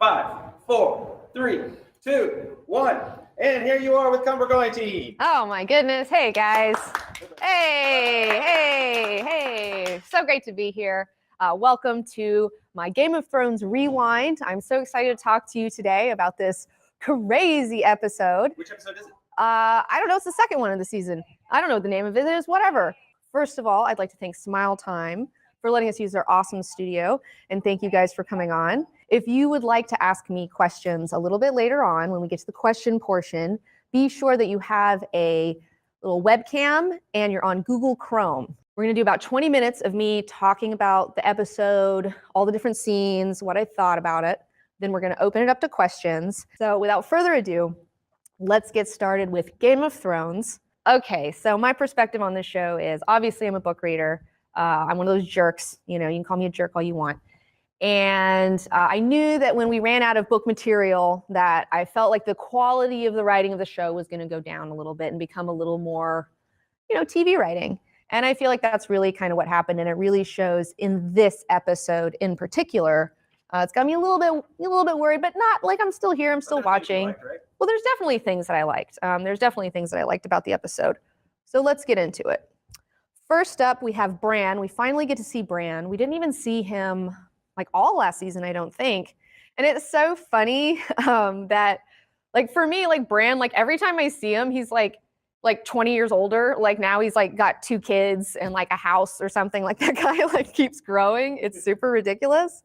5, 4, 3, 2, 1. And here you are with Come We're Going Team. Oh my goodness. Hey guys. Hey. So great to be here. Welcome to my Game of Thrones Rewind. I'm so excited to talk to you today about this crazy episode. Which episode is it? I don't know. It's the second one of the season. I don't know what the name of it is. Whatever. First of all, I'd like to thank Smiletime for letting us use their awesome studio. And thank you guys for coming on. If you would like to ask me questions a little bit later on when we get to the question portion, be sure that you have a little webcam and you're on Google Chrome. We're going to do about 20 minutes of me talking about the episode, all the different scenes, what I thought about it. Then we're going to open it up to questions. So without further ado, let's get started with Game of Thrones. Okay, so my perspective on this show is obviously I'm a book reader. I'm one of those jerks, you can call me a jerk all you want. And I knew that when we ran out of book material that I felt like the quality of the writing of the show was going to go down a little bit and become a little more, TV writing. And I feel like that's really kind of what happened. And it really shows in this episode in particular. It's got me a little bit worried, but not like I'm still here. I'm still watching. Liked, right? Well, there's definitely things that I liked. There's definitely things that I liked about the episode. So let's get into it. First up, we have Bran. We finally get to see Bran. We didn't even see him like all last season, I don't think. And it's so funny that like for me, like Bran, like every time I see him, he's like 20 years older. Like now he's like got 2 kids and like a house or something. Like that guy like keeps growing. It's super ridiculous.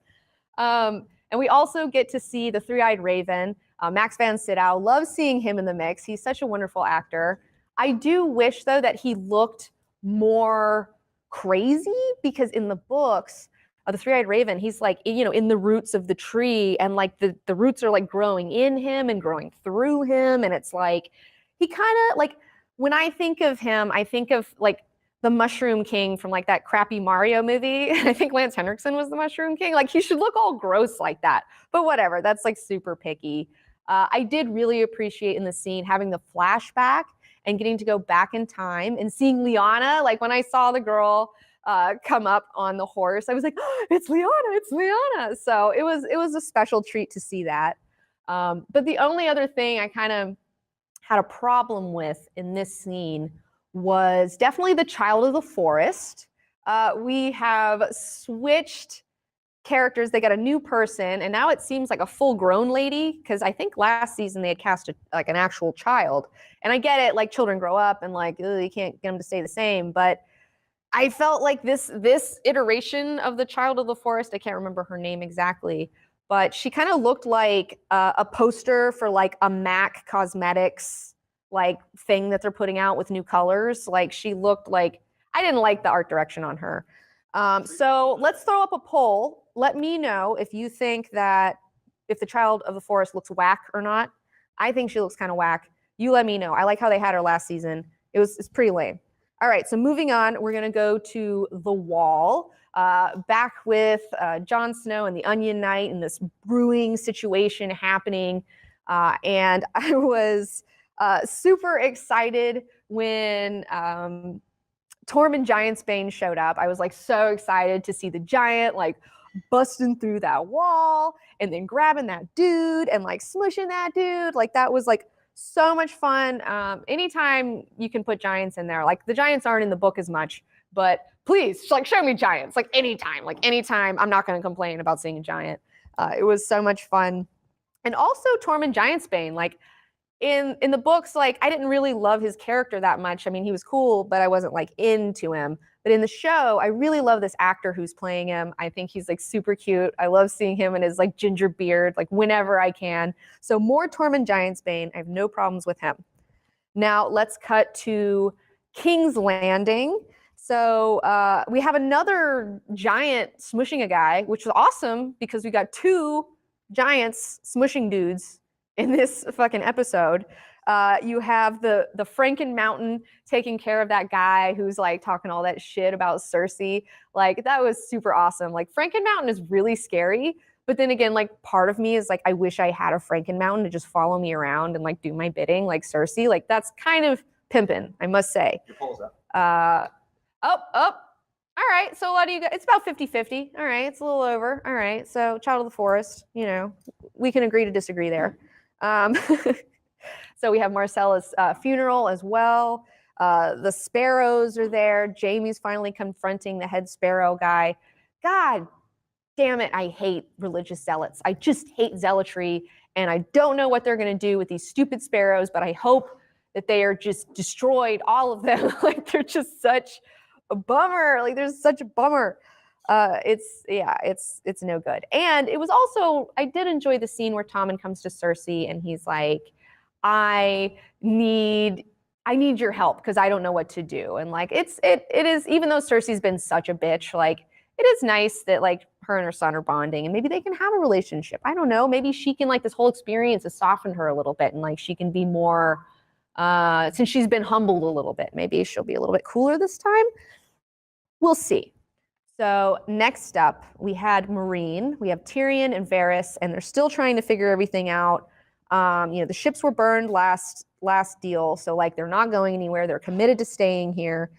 And we also get to see the Three-Eyed Raven. Max Van Sydow. Love seeing him in the mix. He's such a wonderful actor. I do wish though that he looked more crazy because in the books of the Three-Eyed Raven, he's like, in the roots of the tree and like the roots are like growing in him and growing through him. And it's like, he kind of like, when I think of him, I think of like the Mushroom King from like that crappy Mario movie. I think Lance Henriksen was the Mushroom King. Like he should look all gross like that, but whatever. That's like super picky. I did really appreciate in the scene having the flashback and getting to go back in time and seeing Lyanna. Like when I saw the girl come up on the horse, I was like, oh, it's Lyanna. So it was a special treat to see that. But the only other thing I kind of had a problem with in this scene was definitely the Child of the Forest. We have switched characters. They got a new person, and now it seems like a full-grown lady, because I think last season they had cast an actual child. And I get it, like children grow up and like you can't get them to stay the same, but I felt like this iteration of the Child of the Forest, I can't remember her name exactly, but she kind of looked like a poster for like a MAC Cosmetics like thing that they're putting out with new colors. Like she looked like, I didn't like the art direction on her. So let's throw up a poll. Let me know if you think that if the Child of the Forest looks whack or not. I think she looks kind of whack. You let me know. I like how they had her last season. It's pretty lame. All right, so moving on, we're gonna go to the Wall. Back with Jon Snow and the Onion Knight and this brewing situation happening. And I was super excited when Tormund Giantsbane showed up. I was like so excited to see the giant like busting through that wall and then grabbing that dude and like smushing that dude. Like that was like so much fun. Anytime you can put giants in there, like the giants aren't in the book as much, but please like show me giants, like anytime, I'm not going to complain about seeing a giant. It was so much fun. And also Tormund Giantsbane, like in the books, like I didn't really love his character that much. I mean, he was cool, but I wasn't like into him. But in the show, I really love this actor who's playing him. I think he's like super cute. I love seeing him in his like ginger beard, like whenever I can. So more Tormund Giantsbane. I have no problems with him. Now let's cut to King's Landing. So we have another giant smushing a guy, which was awesome because we got 2 giants smushing dudes in this fucking episode. You have the Franken Mountain taking care of that guy who's like talking all that shit about Cersei. Like that was super awesome. Like Franken Mountain is really scary, but then again, like part of me is like, I wish I had a Franken Mountain to just follow me around and like do my bidding like Cersei. Like that's kind of pimping, I must say. Your poll's up. All right. So a lot of you guys, it's about 50-50. All right. It's a little over. All right. So Child of the Forest, we can agree to disagree there. So we have Marcella's funeral as well. The sparrows are there. Jamie's finally confronting the head sparrow guy. God damn it, I hate religious zealots. I just hate zealotry, and I don't know what they're going to do with these stupid sparrows, but I hope that they are just destroyed, all of them. Like, they're just such a bummer. Like, there's such a bummer. It's no good. And it was also, I did enjoy the scene where Tommen comes to Cersei and he's like, I need your help because I don't know what to do. And like, it is, even though Cersei's been such a bitch, like, it is nice that like her and her son are bonding and maybe they can have a relationship. I don't know. Maybe she can, like, this whole experience has softened her a little bit and like she can be more, since she's been humbled a little bit, maybe she'll be a little bit cooler this time. We'll see. So next up, we had Marine. We have Tyrion and Varys, and they're still trying to figure everything out. The ships were burned last deal, so like they're not going anywhere. They're committed to staying here.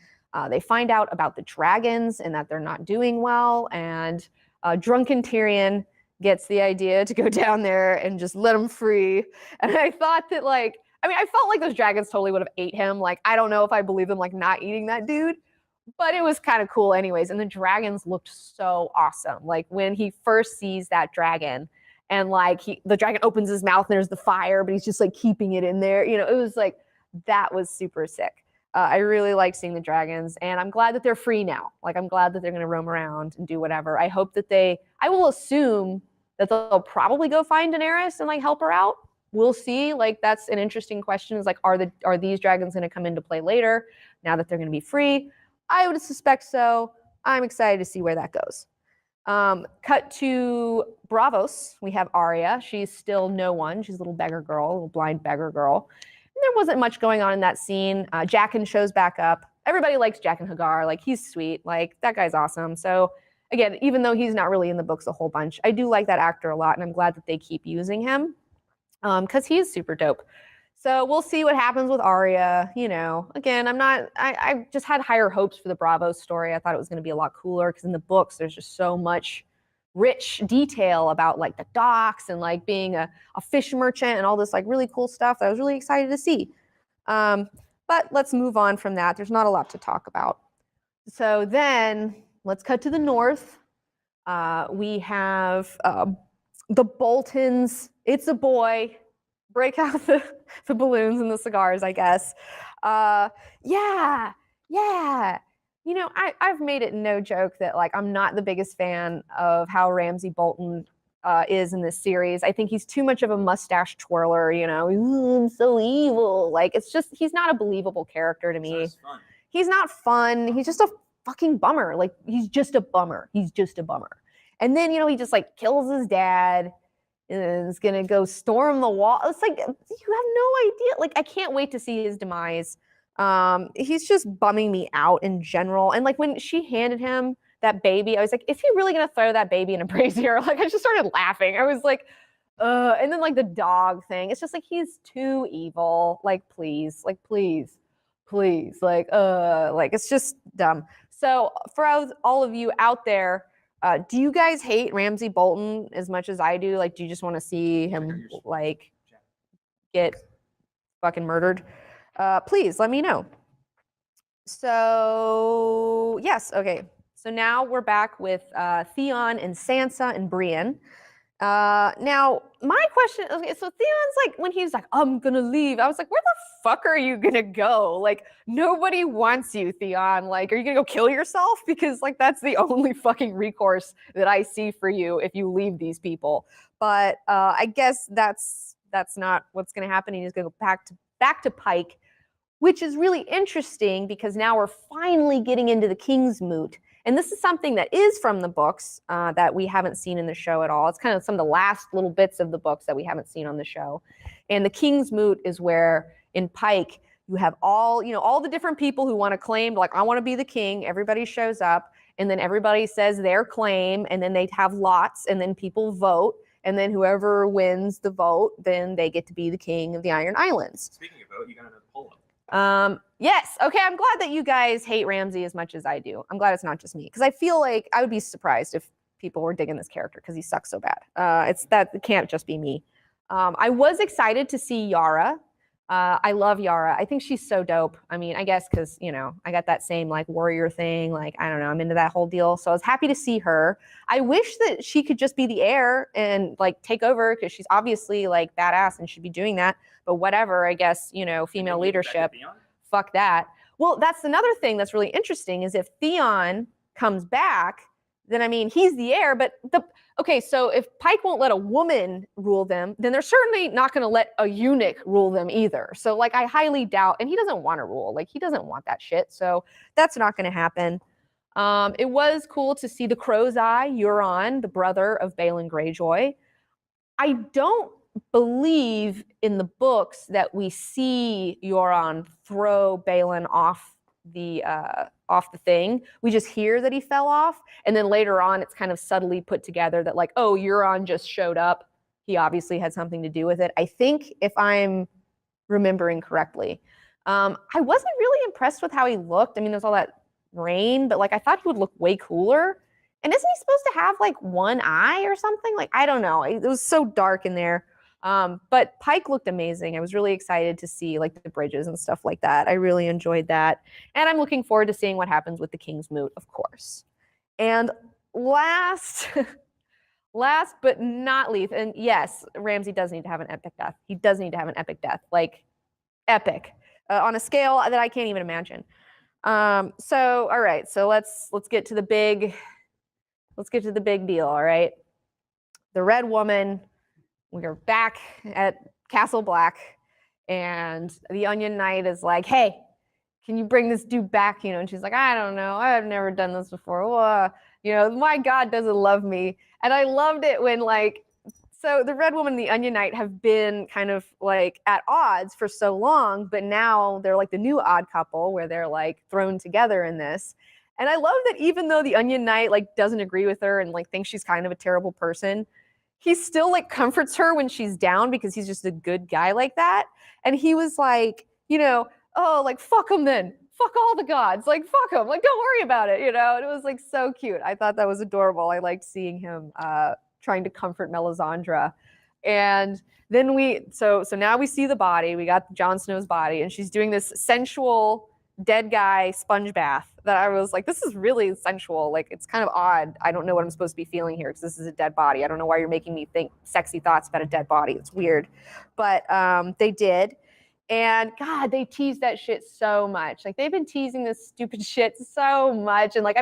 They find out about the dragons and that they're not doing well, and drunken Tyrion gets the idea to go down there and just let them free. And I thought that, like, I felt like those dragons totally would have ate him. Like, I don't know if I believe them, like, not eating that dude, but it was kind of cool anyways. And the dragons looked so awesome. Like, when he first sees that dragon and like the dragon opens his mouth and there's the fire, but he's just like keeping it in there. It was like, that was super sick. I really like seeing the dragons, and I'm glad that they're free now. Like, I'm glad that they're going to roam around and do whatever. I hope that I will assume that they'll probably go find Daenerys and like help her out. We'll see. Like, that's an interesting question, is like, are these dragons going to come into play later now that they're going to be free? I would suspect so. I'm excited to see where that goes. Cut to Braavos. We have Arya. She's still no one. She's a little beggar girl, a little blind beggar girl. There wasn't much going on in that scene. Jaqen shows back up. Everybody likes Jaqen Hagar. Like, he's sweet. Like, that guy's awesome. So again, even though he's not really in the books a whole bunch, I do like that actor a lot, and I'm glad that they keep using him because he is super dope. So we'll see what happens with Arya. Again, I just had higher hopes for the Braavos story. I thought it was going to be a lot cooler because in the books, there's just so much rich detail about like the docks and like being a fish merchant and all this like really cool stuff that I was really excited to see. But let's move on from that. There's not a lot to talk about. So then let's cut to the north. We have the Boltons. It's a boy. Break out the balloons and the cigars, I guess. Yeah. I've made it no joke that like I'm not the biggest fan of how Ramsay Bolton is in this series. I think he's too much of a mustache twirler, I'm so evil. Like, it's just, he's not a believable character to me. He's not fun. He's just a fucking bummer. Like, he's just a bummer. And then, he just like kills his dad and is gonna go storm the wall. It's like, you have no idea. Like, I can't wait to see his demise. He's just bumming me out in general. And like, when she handed him that baby, I was like, is he really gonna throw that baby in a brazier? Like, I just started laughing. I was like, and then like the dog thing, it's just like, he's too evil. Like, please, like, please, like, it's just dumb. So for all of you out there, do you guys hate Ramsay Bolton as much as I do? Like, do you just want to see him like get fucking murdered? Please let me know. So yes, okay. So now we're back with Theon and Sansa and Brienne. Now my question, okay, so Theon's like, when he's like, I'm gonna leave, I was like, where the fuck are you gonna go? Like, nobody wants you, Theon. Like, are you gonna go kill yourself? Because like, that's the only fucking recourse that I see for you if you leave these people. But I guess that's not what's gonna happen. He's gonna go back to Pike, which is really interesting because now we're finally getting into the King's Moot. And this is something that is from the books that we haven't seen in the show at all. It's kind of some of the last little bits of the books that we haven't seen on the show. And the King's Moot is where in Pike, you have all the different people who want to claim, like, I want to be the king. Everybody shows up, and then everybody says their claim, and then they have lots, and then people vote. And then whoever wins the vote, then they get to be the king of the Iron Islands. Speaking of vote, you got another poll up. Yes. Okay. I'm glad that you guys hate Ramsay as much as I do. I'm glad it's not just me because I feel like I would be surprised if people were digging this character because he sucks so bad. It can't just be me. I was excited to see Yara. I love Yara. I think she's so dope. I mean, I guess because, I got that same like warrior thing. Like, I don't know, I'm into that whole deal. So I was happy to see her. I wish that she could just be the heir and like take over because she's obviously like badass and should be doing that. But whatever, I guess, female leadership, fuck that. Well, that's another thing that's really interesting is if Theon comes back, then I mean, he's the heir, but okay, so if Pike won't let a woman rule them, then they're certainly not going to let a eunuch rule them either. So like I highly doubt, and he doesn't want to rule, like he doesn't want that shit. So that's not going to happen. It was cool to see the Crow's Eye, Euron, the brother of Balon Greyjoy. I don't believe in the books that we see Euron throw Balon off the thing. We just hear that he fell off, and then later on it's kind of subtly put together that like, oh, Euron just showed up. He obviously had something to do with it. I think if I'm remembering correctly. I wasn't really impressed with how he looked. I mean, there's all that rain, but like I thought he would look way cooler. And isn't he supposed to have like one eye or something? Like, I don't know. It was so dark in there. But Pike looked amazing. I was really excited to see like the bridges and stuff like that. I really enjoyed that. And I'm looking forward to seeing what happens with the King's Moot, of course. And last but not least, and yes, Ramsay does need to have an epic death. He does need to have an epic death, like epic, on a scale that I can't even imagine. So all right, so let's get to the big deal. All right, the Red Woman. We are back at Castle Black, and the Onion Knight is like, "Hey, can you bring this dude back?" And she's like, "I don't know. I've never done this before. My God doesn't love me." And I loved it when so the Red Woman and the Onion Knight have been kind of like at odds for so long, but now they're like the new odd couple where they're like thrown together in this. And I love that even though the Onion Knight like doesn't agree with her and like thinks she's kind of a terrible person, he still like comforts her when she's down because he's just a good guy like that. And he was like, oh, like fuck him then. Fuck all the gods. Like fuck him. Like don't worry about it, And it was like so cute. I thought that was adorable. I liked seeing him trying to comfort Melisandre. And then so now we see the body. We got Jon Snow's body, and she's doing this sensual dead guy sponge bath that I was like, this is really sensual. Like, it's kind of odd. I don't know what I'm supposed to be feeling here because this is a dead body. I don't know why you're making me think sexy thoughts about a dead body. It's weird. But they did. And God, they teased that shit so much. Like, they've been teasing this stupid shit so much. And like,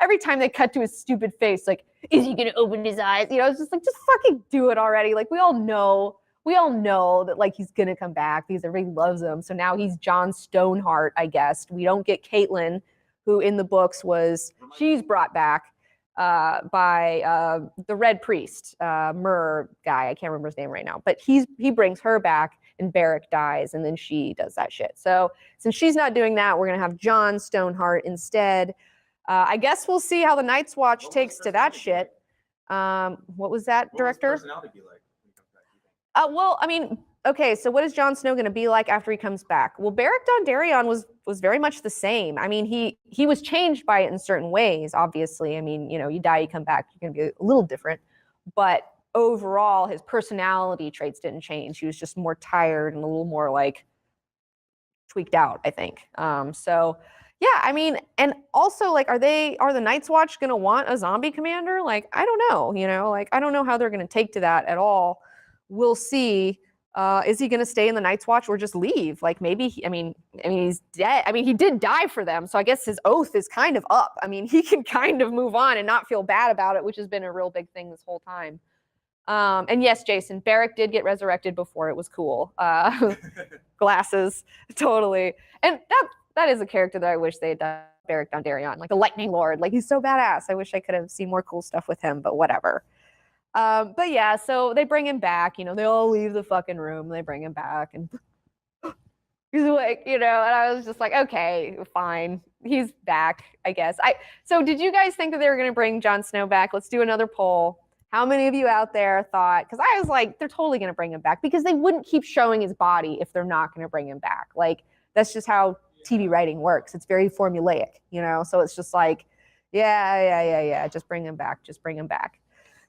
every time they cut to his stupid face, like, is he going to open his eyes? It's just like, just fucking do it already. Like, we all know that like he's gonna come back because everybody loves him. So now he's Jon Stoneheart, I guess. We don't get Caitlyn, who in the books she's brought back by the Red Priest, Myrrh guy. I can't remember his name right now, but he brings her back, and Beric dies, and then she does that shit. So since she's not doing that, we're gonna have Jon Stoneheart instead. I guess we'll see how the Night's Watch takes to that shit. What was that, director? What was his personality be like? Well, I mean, okay, so what is Jon Snow going to be like after he comes back? Well, Beric Dondarrion was very much the same. I mean, he was changed by it in certain ways, obviously. I mean, you die, you come back, you're going to be a little different. But overall, his personality traits didn't change. He was just more tired and a little more like tweaked out, I think. So yeah, I mean, and also like, are the Night's Watch going to want a zombie commander? Like, I don't know, like, I don't know how they're going to take to that at all. We'll see. Is he going to stay in the Night's Watch or just leave? Like maybe, he's dead. I mean, he did die for them. So I guess his oath is kind of up. I mean, he can kind of move on and not feel bad about it, which has been a real big thing this whole time. And yes, Jason, Beric did get resurrected before. It was cool. Glasses, totally. And that is a character that I wish they had done. Beric Dondarrion, like the Lightning Lord. Like he's so badass. I wish I could have seen more cool stuff with him, but whatever. But yeah, so they bring him back, they all leave the fucking room. They bring him back and he's like, and I was just like, okay, fine. He's back, I guess. So did you guys think that they were going to bring Jon Snow back? Let's do another poll. How many of you out there thought, because I was like, they're totally going to bring him back because they wouldn't keep showing his body if they're not going to bring him back. Like that's just how TV writing works. It's very formulaic, you know? So it's just like, yeah. Just bring him back. Just bring him back.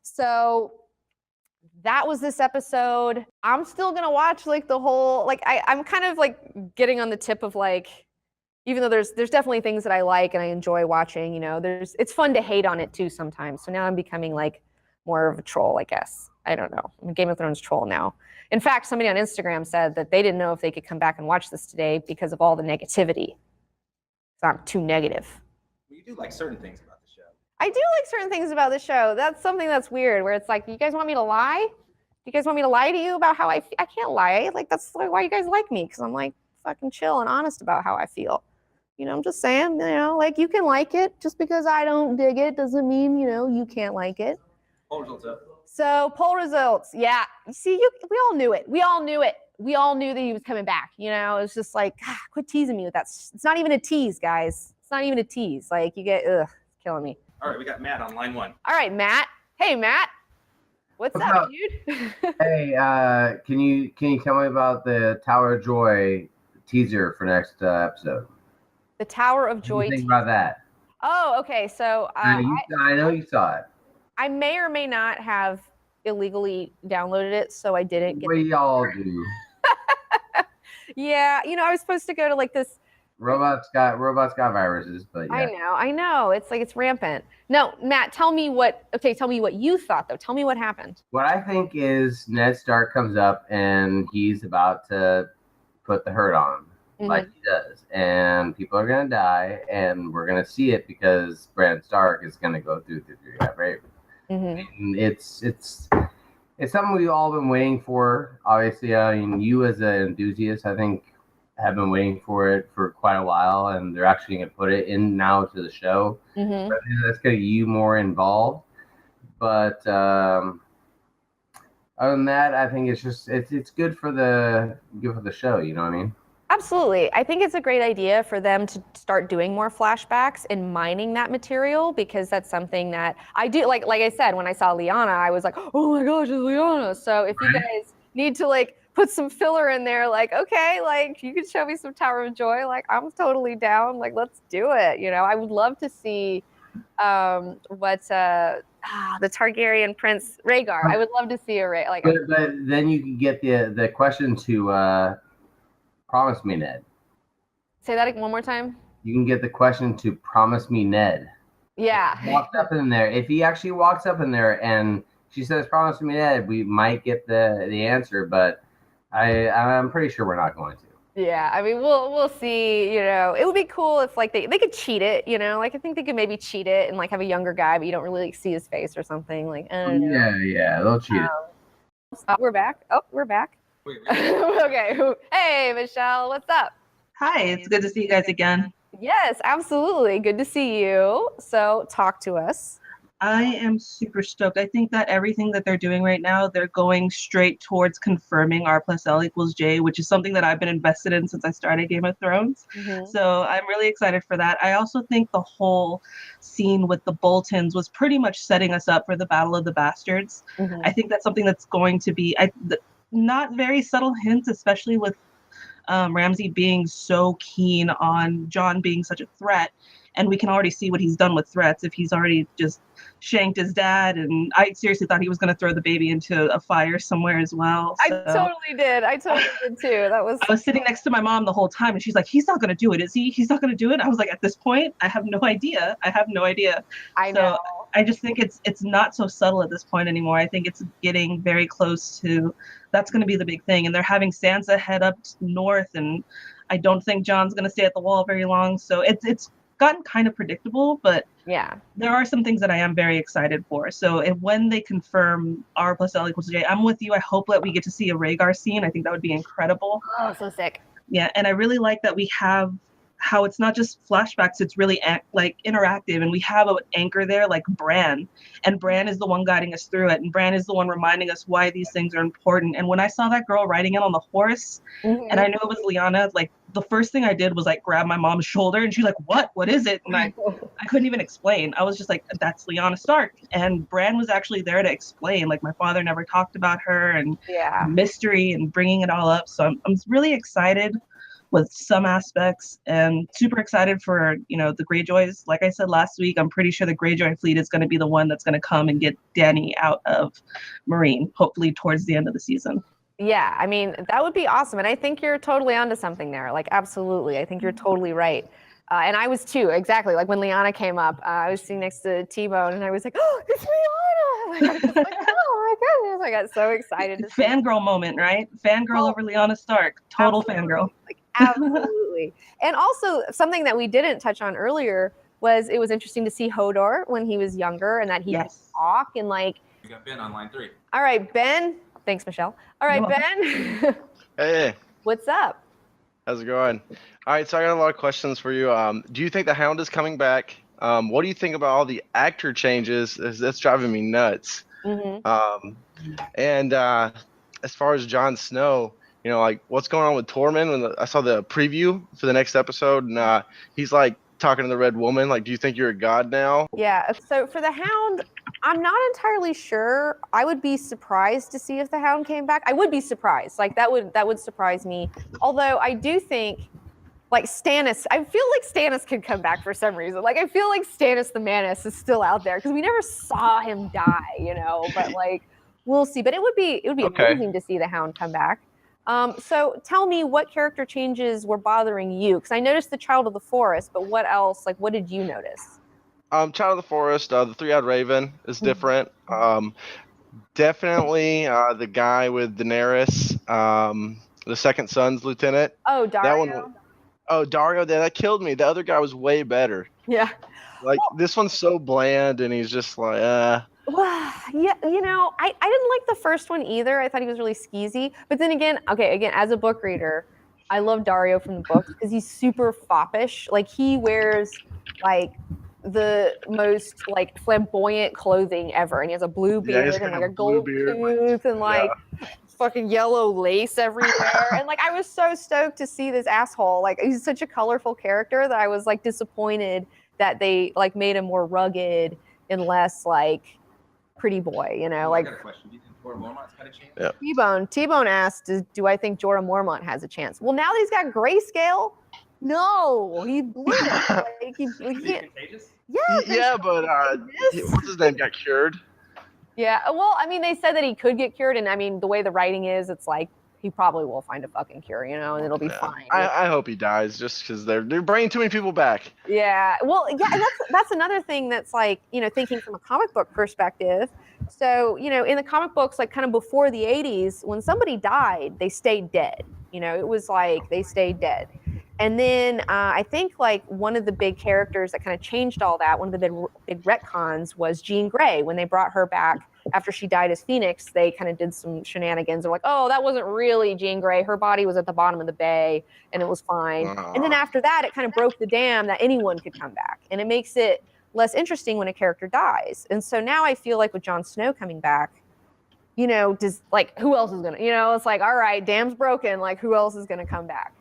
So that was this episode. I'm still going to watch like the whole, like I'm kind of like getting on the tip of like, even though there's definitely things that I like and I enjoy watching, you know, it's fun to hate on it too sometimes. So now I'm becoming like more of a troll, I guess. I don't know. I'm a Game of Thrones troll now. In fact, somebody on Instagram said that they didn't know if they could come back and watch this today because of all the negativity. So I'm too negative. You do like certain things about the show. I do like certain things about the show. That's something that's weird, where it's like, you guys want me to lie? You guys want me to lie to you about how I feel? I can't lie. Like, that's why you guys like me, because I'm like fucking chill and honest about how I feel. You know, I'm just saying, you know, like, you can like it. Just because I don't dig it doesn't mean, you know, you can't like it. Poll results up. So poll results, yeah. You see, we all knew it. We all knew it. We all knew that he was coming back. You know, it's just like, quit teasing me with that. It's not even a tease, guys. It's not even a tease. Like, you get, killing me. All right, we got Matt on line 1. All right, Matt. Hey, Matt. What's up, dude? Hey, can you tell me about the Tower of Joy teaser for next episode? The Tower of What do Joy. you think about that? Oh, okay. So I know you saw it. I may or may not have illegally downloaded it, so I didn't get. We all do. Yeah, you know, I was supposed to go to like this. Robots got viruses, but yeah. I know. It's like, it's rampant. No, Matt, tell me what you thought, though. Tell me what happened. What I think is Ned Stark comes up and he's about to put the hurt on, like he does, and people are gonna die, and we're gonna see it because Bran Stark is gonna go through the Three-Eyed Raven. And it's something we've all been waiting for. Obviously, I mean, you as an enthusiast, I think, have been waiting for it for quite a while, and they're actually going to put it in now to the show. That's going to get you more involved. But other than that, I think it's just it's good for the show. You know what I mean? Absolutely. I think it's a great idea for them to start doing more flashbacks and mining that material, because that's something that I do. Like I said, when I saw Lyanna, I was like, oh my gosh, it's Lyanna. So if you guys need to like put some filler in there, like, okay, like, you can show me some Tower of Joy, like, I'm totally down. Like, let's do it. You know, I would love to see what the Targaryen Prince Rhaegar. I would love to see a like. But then you can get the question to promise me, Ned. Say that one more time. You can get the question to promise me, Ned. Yeah. Walks up in there. If he actually walks up in there and she says, promise me, Ned, we might get the answer, but I'm pretty sure we're not going to. Yeah, I mean, we'll see. You know, it would be cool if like they could cheat it. You know, like, I think they could maybe cheat it and like have a younger guy, but you don't really like see his face or something. Like, I don't know. Yeah, they'll cheat it. We're back. Oh, we're back. Wait. Okay. Hey, Michelle, what's up? Hi, it's good to see you guys again. Yes, absolutely. Good to see you. So talk to us. I am super stoked. I think that everything that they're doing right now, they're going straight towards confirming R+L=J, which is something that I've been invested in since I started Game of Thrones. So I'm really excited for that. I also think the whole scene with the Boltons was pretty much setting us up for the Battle of the Bastards. I think that's something that's going to be not very subtle hints, especially with Ramsay being so keen on Jon being such a threat. And we can already see what he's done with threats. If he's already just shanked his dad, and I seriously thought he was going to throw the baby into a fire somewhere as well. So. I totally did too. I was sitting next to my mom the whole time, and she's like, he's not going to do it, is he? He's not going to do it? I was like, at this point, I have no idea. I know. I just think it's not so subtle at this point anymore. I think it's getting very close to, that's going to be the big thing. And they're having Sansa head up north, and I don't think Jon's going to stay at the wall very long. So it's gotten kind of predictable, but yeah, there are some things that I am very excited for. So when they confirm R+L=J, I'm with you. I hope that we get to see a Rhaegar scene. I think that would be incredible. Oh, so sick. Yeah, and I really like that we have how it's not just flashbacks, it's really like interactive, and we have an anchor there like Bran, and Bran is the one guiding us through it, and Bran is the one reminding us why these things are important. And when I saw that girl riding in on the horse, and I knew it was Lyanna, like the first thing I did was like grab my mom's shoulder, and she's like, what is it? And I couldn't even explain. I was just like, that's Lyanna Stark. And Bran was actually there to explain, like, my father never talked about her, and mystery, and bringing it all up. So I'm really excited with some aspects, and super excited for, the Greyjoys. Like I said last week, I'm pretty sure the Greyjoy fleet is going to be the one that's going to come and get Dany out of Marine, hopefully towards the end of the season. Yeah, I mean, that would be awesome. And I think you're totally onto something there. Like, absolutely. I think you're totally right. And I was too, exactly. Like when Lyanna came up, I was sitting next to T-Bone and I was like, oh, it's Lyanna. Like, I was just like, oh my goodness. I got so excited. Fangirl moment, right? Fangirl over Lyanna Stark. Total fangirl. Like, absolutely. And also something that we didn't touch on earlier was it was interesting to see Hodor when he was younger and that he could talk and like. We got Ben on line 3. All right, Ben. Thanks, Michelle. All right, Ben. Hey. What's up? How's it going? All right, so I got a lot of questions for you. Do you think the Hound is coming back? What do you think about all the actor changes? That's driving me nuts. Mm-hmm. And as far as Jon Snow, like what's going on with Tormund? I saw the preview for the next episode, and he's like talking to the Red Woman. Like, do you think you're a god now? Yeah. So for the Hound, I'm not entirely sure. I would be surprised to see if the Hound came back. I would be surprised. Like that would surprise me. Although I do think, like Stannis, I feel like Stannis could come back for some reason. Like I feel like Stannis the Manus is still out there because we never saw him die, But like we'll see. But it would be amazing to see the Hound come back. So tell me what character changes were bothering you? Because I noticed the Child of the Forest, but what else? Like what did you notice? Child of the Forest, the Three-Eyed Raven is different. Definitely the guy with Daenerys, the Second Son's lieutenant. Oh, Dario. That one. Oh, Dario, that killed me. The other guy was way better. Yeah. Like this one's so bland, and he's just like, Well, yeah, I didn't like the first one either. I thought he was really skeezy. But then again, as a book reader, I love Dario from the books because he's super foppish. Like he wears like the most like flamboyant clothing ever, and he has a blue beard and like a gold tooth and like fucking yellow lace everywhere. And like I was so stoked to see this asshole. Like he's such a colorful character that I was like disappointed that they like made him more rugged and less like pretty boy, like. I got a question. Do you think Jorah Mormont's got a chance? Yep. T-Bone asked, do I think Jorah Mormont has a chance? Well, now that he's got grayscale, no, he blew it. Like, he can't. Contagious? Yeah, but what's his name got cured? Yeah, well, I mean, they said that he could get cured, and I mean, the way the writing is, it's like he probably will find a fucking cure, and it'll be fine. I hope he dies just because they're bringing too many people back. Yeah, well, yeah, and that's another thing that's like, thinking from a comic book perspective. So, in the comic books, like kind of before the 80s, when somebody died, they stayed dead. It was like they stayed dead. And then I think like one of the big characters that kind of changed all that, one of the big retcons was Jean Grey. When they brought her back after she died as Phoenix, they kind of did some shenanigans. They're like, oh, that wasn't really Jean Grey. Her body was at the bottom of the bay and it was fine. And then after that, it kind of broke the dam that anyone could come back. And it makes it less interesting when a character dies. And so now I feel like with Jon Snow coming back, does like, who else is going to, it's like, all right, dam's broken. Like who else is going to come back?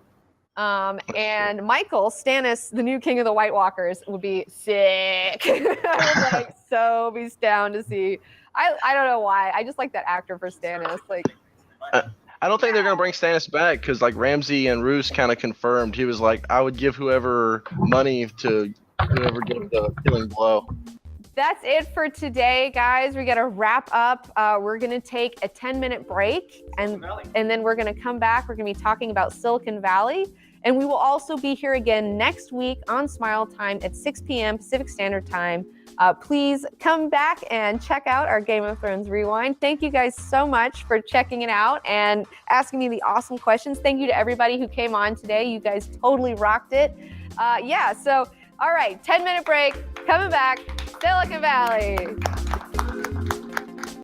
And Michael Stannis, the new king of the White Walkers, would be sick. I would like so be down to see. I don't know why. I just like that actor for Stannis. Like, I don't think they're gonna bring Stannis back because like Ramsay and Roose kind of confirmed. He was like, I would give whoever money to whoever gave the killing blow. That's it for today, guys. We got to wrap up. We're going to take a 10-minute break, and then we're going to come back. We're going to be talking about Silicon Valley. And we will also be here again next week on Smiletime at 6 p.m. Pacific Standard Time. Please come back and check out our Game of Thrones Rewind. Thank you guys so much for checking it out and asking me the awesome questions. Thank you to everybody who came on today. You guys totally rocked it. So, all right, 10-minute break. Coming back. Silicon Valley.